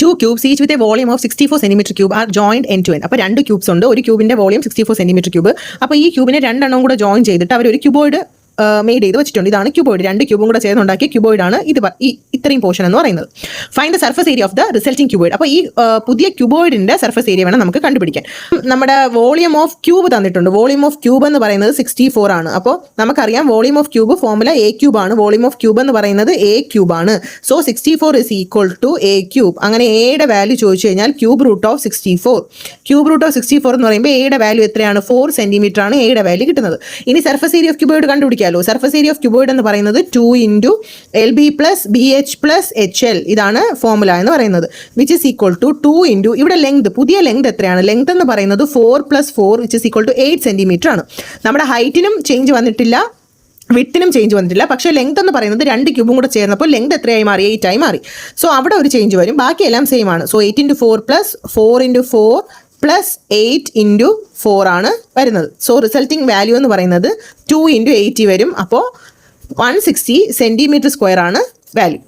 2 cubes each with a volume of 64 centimeter cube are joined end to end. അപ്പോൾ 2 cubes ഉണ്ട്. ഒരു ക്യൂബിന്റെ volume 64 centimetre cube. അപ്പോൾ ഈ ക്യൂബിനെ രണ്ടെണ്ണം കൂടെ ജോയിൻ ചെയ്തിട്ട് അവർ ഒരു ക്യൂബോയിഡ് മെയ്ഡ് ചെയ്ത് വെച്ചിട്ടുണ്ട്. ഇതാണ് ക്യൂബോയിഡ്. 2 ക്യൂബും കൂടെ ചേർന്നുണ്ടാക്കിയ ക്യൂബോയിഡാണ് ഇത്രയും പോർഷൻ എന്ന് പറയുന്നത്. Find the surface area of the resulting cuboid. അപ്പോൾ ഈ പുതിയ ക്യൂബോയിഡിന്റെ സർഫസ് ഏരിയ വേണം നമുക്ക് കണ്ടുപിടിക്കാൻ. നമ്മുടെ വോളിയം ഓഫ് ക്യൂബ് തന്നിട്ടുണ്ട്. വോളിയം ഓഫ് ക്യൂബ് എന്ന് പറയുന്നത് 64 ആണ്. അപ്പോൾ നമുക്കറിയാം volume of cube formula A cube ആണ്. വോളിയം ഓഫ് ക്യൂബ് എന്ന് പറയുന്നത് എ ക്യൂബ് ആണ്. So 64 is equal to A cube. അങ്ങനെ എയുടെ വാല്യൂ ചോദിച്ചു കഴിഞ്ഞാൽ cube root of 64. Cube root of 64 എന്ന് പറയുമ്പോൾ എയുടെ വാല്യൂ എത്രയാണ്? 4 സെന്റിമീറ്റർ ആണ് എയുടെ വാല്യൂ കിട്ടുന്നത്. ഇനി സർഫസ് ഏരിയ ഓഫ് ക്യൂബോയിഡ് കണ്ടുപിടിക്കാമല്ലോ. സർഫസ് ഏരിയ ഓഫ് ക്യൂബോയിഡ് എന്ന് പറയുന്നത് 2 × LB + BH + HL. ഇതാണ് ഫോർമുല എന്ന് പറയുന്നത്. വിച്ച് ഇസ് ഈക്വൽ ടു 2 × ഇവിടെ ലെങ്ത്, പുതിയ ലെങ്ത് എത്രയാണ്? ലെങ്ത് എന്ന് പറയുന്നത് 4 + 4 which is equal to 8 centimetre ആണ്. നമ്മുടെ ഹൈറ്റിനും ചേഞ്ച് വന്നിട്ടില്ല, വിഡ്ത്തിനും ചേഞ്ച് വന്നിട്ടില്ല. പക്ഷേ ലെങ്ത് എന്ന് പറയുന്നത് 2 ക്യൂബും കൂടെ ചേർന്നപ്പോൾ ലെങ്ത് എത്രയായി മാറി? 8 ആയി മാറി. സോ അവിടെ ഒരു ചേഞ്ച് വരും. ബാക്കിയെല്ലാം സെയിം ആണ്. സോ 8 × 4 + 4 × 4 + 8 × 4 ആണ് വരുന്നത്. സോ റിസൾട്ടിംഗ് വാല്യൂ എന്ന് പറയുന്നത് 2 × 80 വരും. അപ്പോൾ 160 സെന്റിമീറ്റർ സ്ക്വയർ ആണ് വാല്യൂ.